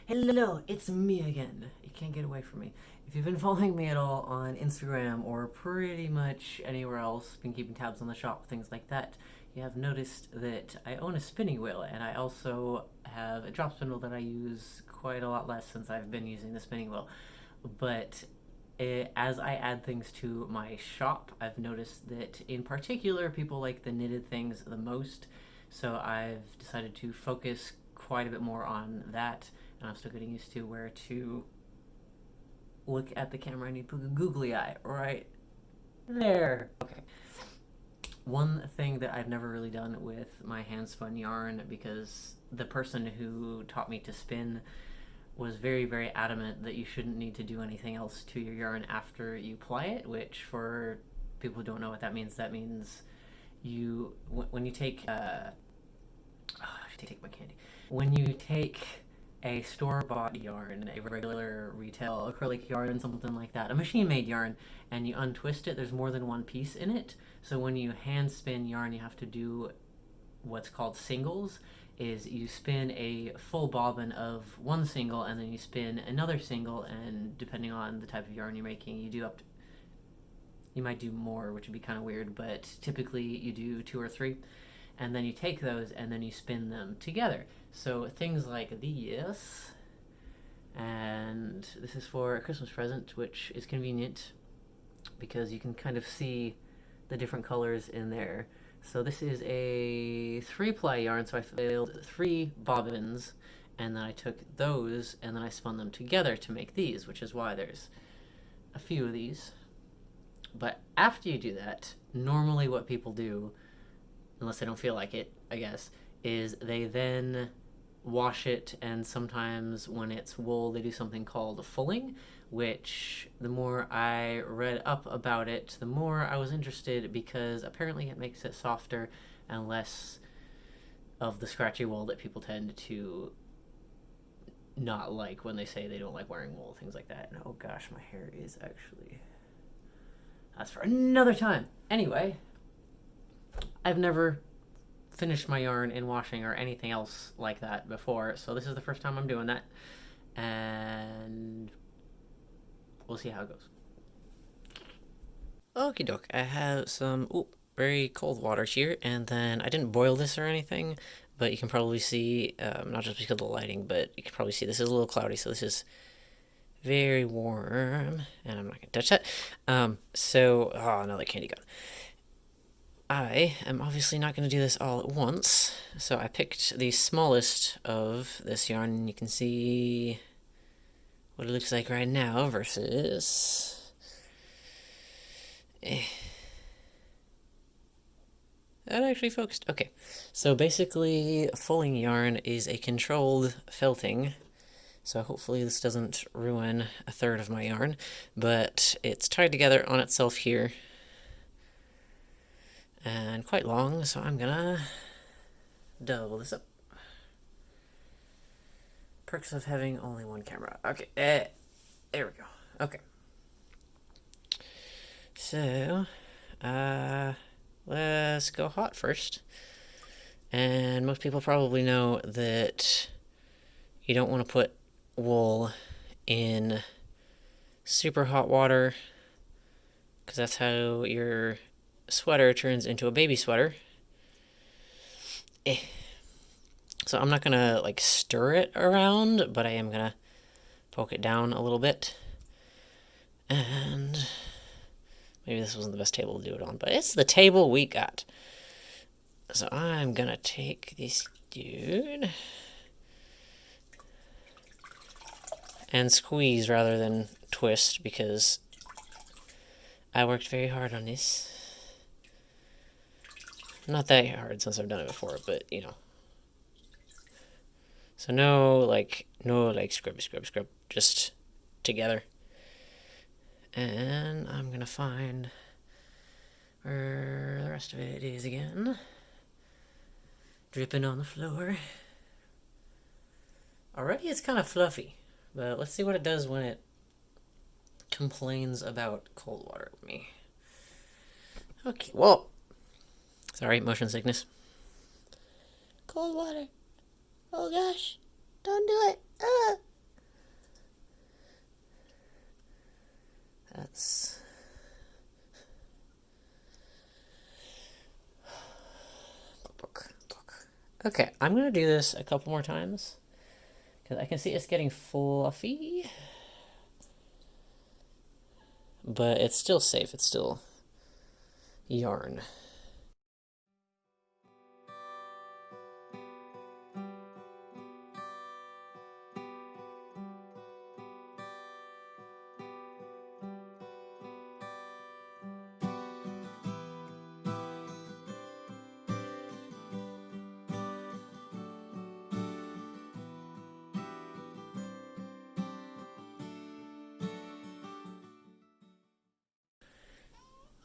Hello, it's me again. You can't get away from me. If you've been following me at all on Instagram or pretty much anywhere else, been keeping tabs on the shop, things like that, you have noticed that I own a spinning wheel and I also have a drop spindle that I use quite a lot less since I've been using the spinning wheel. But as I add things to my shop, I've noticed that in particular people like the knitted things the most. So I've decided to focus quite a bit more on that, and I'm still getting used to where to look at the camera. I need to put a googly eye right there. Okay. One thing that I've never really done with my hand spun yarn, because the person who taught me to spin was very, very adamant that you shouldn't need to do anything else to your yarn after you ply it, which for people who don't know what that means when you take I should take my candy. When you take a store-bought yarn, a regular retail acrylic yarn, something like that, a machine-made yarn, and you untwist it, there's more than one piece in it. So when you hand spin yarn, you have to do what's called singles. Is you spin a full bobbin of one single, and then you spin another single, and depending on the type of yarn you're making, you do up to, you might do more, which would be kind of weird, but typically you do two or three, and then you take those and then you spin them together. So things like these, and this is for a Christmas present, which is convenient because you can kind of see the different colors in there. So this is a 3-ply yarn, so I filled 3 bobbins, and then I took those and then I spun them together to make these, which is why there's a few of these. But after you do that, normally what people do, unless they don't feel like it, I guess, is they then wash it, and sometimes when it's wool, they do something called fulling, which the more I read up about it, the more I was interested, because apparently it makes it softer and less of the scratchy wool that people tend to not like when they say they don't like wearing wool, things like that. And oh gosh, my hair is actually... That's for another time. Anyway, I've never finished my yarn in washing or anything else like that before, so this is the first time I'm doing that, and we'll see how it goes. Okie doke, I have some very cold water here, and then I didn't boil this or anything, but you can probably see, not just because of the lighting, but you can probably see this is a little cloudy, so this is very warm, and I'm not going to touch that. Another candy gun. I am obviously not going to do this all at once, so I picked the smallest of this yarn, and you can see what it looks like right now versus... That actually focused. Okay, so basically, fulling yarn is a controlled felting, so hopefully this doesn't ruin a third of my yarn, but it's tied together on itself here, and quite long, so I'm gonna double this up. Perks of having only one camera. Okay, there we go. Okay. So, let's go hot first. And most people probably know that you don't want to put wool in super hot water, because that's how your sweater turns into a baby sweater. So I'm not gonna like stir it around, but I am gonna poke it down a little bit. And maybe this wasn't the best table to do it on, but it's the table we got. So I'm gonna take this dude and squeeze rather than twist, because I worked very hard on this. Not that hard since I've done it before, but you know. So no like scrub, just together. And I'm gonna find where the rest of it is again. Dripping on the floor. Already it's kind of fluffy, but let's see what it does when it complains about cold water with me. Okay, well, sorry, motion sickness. Cold water. Oh gosh, don't do it. Book. Okay, I'm gonna do this a couple more times because I can see it's getting fluffy, but it's still safe. It's still yarn.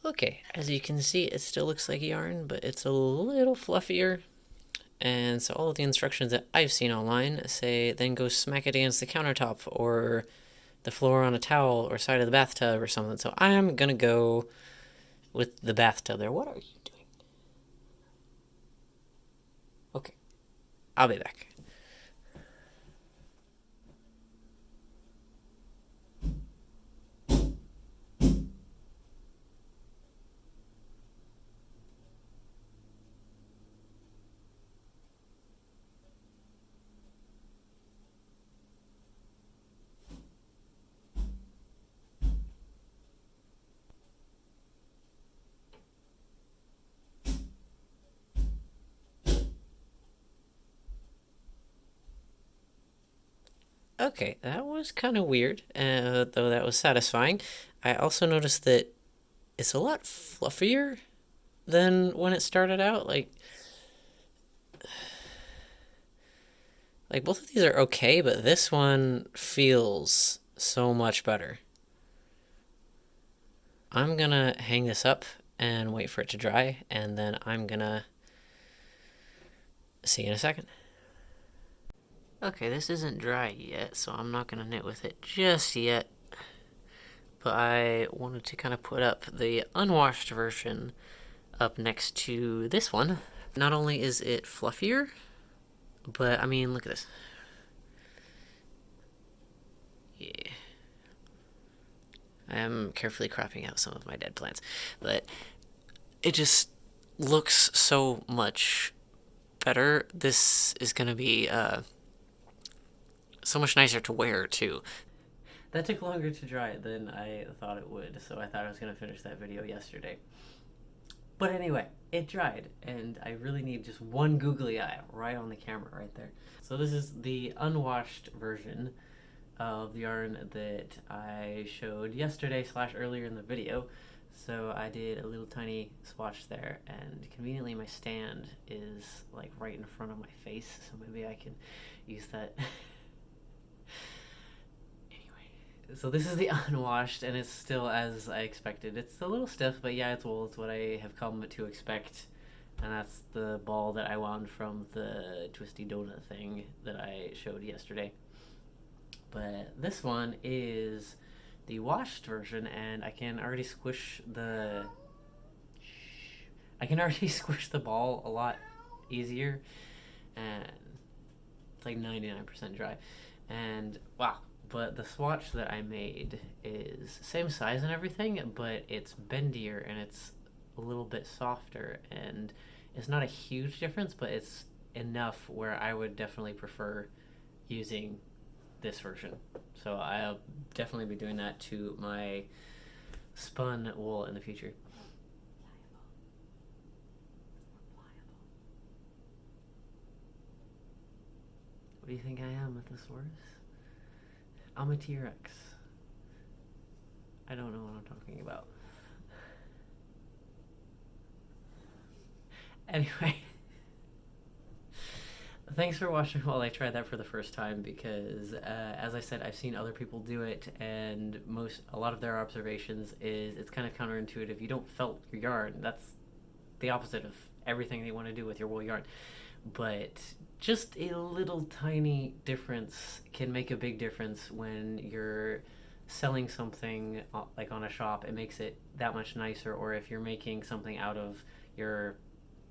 Okay, as you can see, it still looks like yarn, but it's a little fluffier. And so all of the instructions that I've seen online say then go smack it against the countertop or the floor on a towel or side of the bathtub or something. So I'm gonna go with the bathtub there. What are you doing? Okay, I'll be back. Okay, that was kind of weird, though that was satisfying. I also noticed that it's a lot fluffier than when it started out. Like both of these are okay, but this one feels so much better. I'm gonna hang this up and wait for it to dry, and then I'm gonna see you in a second. Okay, this isn't dry yet, so I'm not gonna knit with it just yet. But I wanted to kind of put up the unwashed version up next to this one. Not only is it fluffier, but I mean, look at this. Yeah. I am carefully cropping out some of my dead plants, but it just looks so much better. This is gonna be so much nicer to wear too. That took longer to dry than I thought it would, so I thought I was gonna finish that video yesterday. But anyway, it dried, and I really need just one googly eye right on the camera right there. So this is the unwashed version of the yarn that I showed yesterday / earlier in the video. So I did a little tiny swatch there, and conveniently my stand is like right in front of my face, so maybe I can use that. Anyway, so this is the unwashed, and it's still as I expected. It's a little stiff, but yeah, it's wool. It's what I have come to expect. And that's the ball that I wound from the twisty donut thing that I showed yesterday. But this one is the washed version, and I can already squish the ball a lot easier, and it's like 99% dry. And wow, but the swatch that I made is same size and everything, but it's bendier and it's a little bit softer, and it's not a huge difference, but it's enough where I would definitely prefer using this version. So I'll definitely be doing that to my spun wool in the future. What do you think I am, Mythosaurus? I'm a T-Rex. I don't know what I'm talking about. Anyway, thanks for watching while I tried that for the first time, because as I said, I've seen other people do it, and a lot of their observations is it's kind of counterintuitive. You don't felt your yarn. That's the opposite of everything you want to do with your wool yarn. But just a little tiny difference can make a big difference when you're selling something like on a shop. It makes it that much nicer. Or if you're making something out of your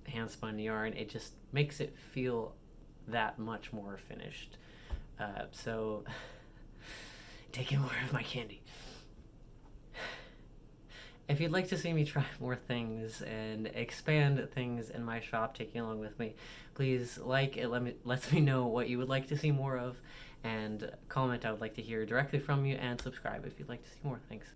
hand spun yarn, it just makes it feel that much more finished. So taking more of my candy. If you'd like to see me try more things and expand things in my shop, taking along with me, please like it. Lets me know what you would like to see more of, and comment. I would like to hear directly from you, and subscribe if you'd like to see more. Thanks.